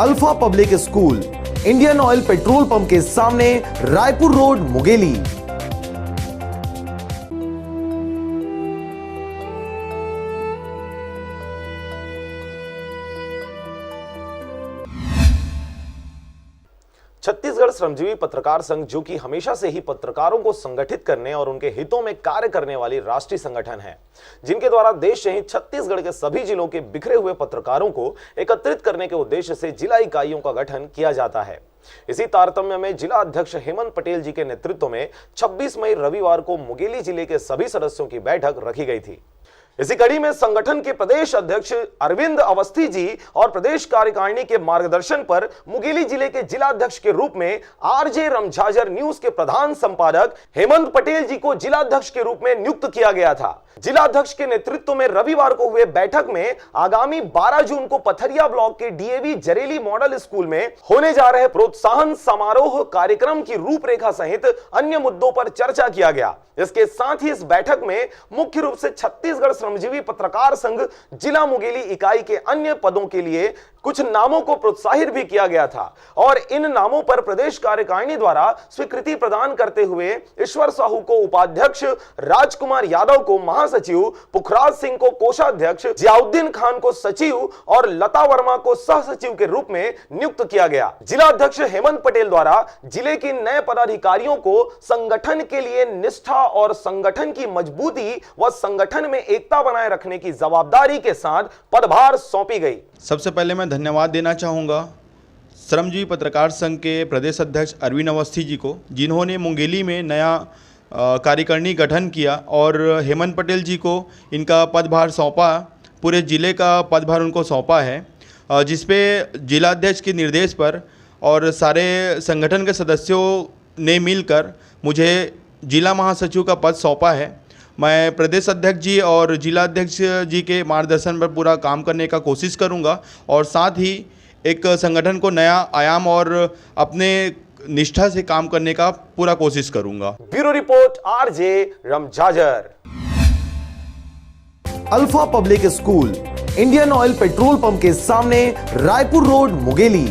Alpha Public School, Indian Oil petrol pump के सामने, Raipur road, Mungeli. Chhattisgarh श्रमजीवी पत्रकार संघ, जो कि हमेशा से ही पत्रकारों को संगठित करने और उनके हितों में कार्य करने वाली राष्ट्रीय संगठन है, जिनके द्वारा देश सहित छत्तीसगढ़ के सभी जिलों के बिखरे हुए पत्रकारों को एकत्रित करने के उद्देश्य से जिला इकाइयों का गठन किया जाता है। इसी तारतम्य में जिला अध्यक्ष हेमंत पटेल जी के नेतृत्व में 26 मई रविवार को मुंगेली जिले के सभी सदस्यों की बैठक रखी गई थी। इसी कड़ी में संगठन के प्रदेश अध्यक्ष अरविंद अवस्थी जी और प्रदेश कार्यकारिणी के मार्गदर्शन पर मुंगेली जिले के जिला अध्यक्ष के रूप में आरजे रमझाझर न्यूज के प्रधान संपादक हेमंत पटेल जी को जिला अध्यक्ष के रूप में नियुक्त किया गया था। जिला अध्यक्ष के नेतृत्व में रविवार को हुए बैठक में आगामी 12 जून को पथरिया ब्लॉक के डीएवी जरेली मॉडल स्कूल में होने जा रहे प्रोत्साहन समारोह कार्यक्रम की रूपरेखा सहित अन्य मुद्दों पर चर्चा किया गया। इसके साथ ही इस बैठक में मुख्य रूप से छत्तीसगढ़ श्रमजीवी पत्रकार संघ जिला मुंगेली इकाई के अन्य पदों के लिए कुछ नामों को प्रोत्साहित भी किया गया था और इन नामों पर प्रदेश कार्यकारिणी द्वारा स्वीकृति प्रदान करते हुए ईश्वर साहू को उपाध्यक्ष, राजकुमार यादव को महासचिव, पुखराज सिंह को कोषाध्यक्ष, जियाउद्दीन खान को सचिव और लता वर्मा को सह सचिव के रूप में नियुक्त किया गया। जिला अध्यक्ष हेमंत पटेल द्वारा जिले के नए पदाधिकारियों को संगठन के लिए निष्ठा और संगठन की मजबूती व संगठन में एकता बनाए रखने की जवाबदारी के साथ पदभार सौंपी गई। सबसे पहले मैं धन्यवाद देना चाहूँगा श्रमजीवी पत्रकार संघ के प्रदेश अध्यक्ष अरविंद अवस्थी जी को, जिन्होंने मुंगेली में नया कार्यकारिणी गठन किया और हेमंत पटेल जी को इनका पदभार सौंपा, पूरे ज़िले का पदभार उनको सौंपा है, जिसपे जिलाध्यक्ष के निर्देश पर और सारे संगठन के सदस्यों ने मिलकर मुझे जिला महासचिव का पद सौंपा है। मैं प्रदेश अध्यक्ष जी और जिला अध्यक्ष जी के मार्गदर्शन पर पूरा काम करने का कोशिश करूंगा और साथ ही एक संगठन को नया आयाम और अपने निष्ठा से काम करने का पूरा कोशिश करूंगा। Bureau report, RJ Ramjhajhar. Alpha Public School, Indian Oil petrol pump के सामने, रायपुर रोड, मुंगेली।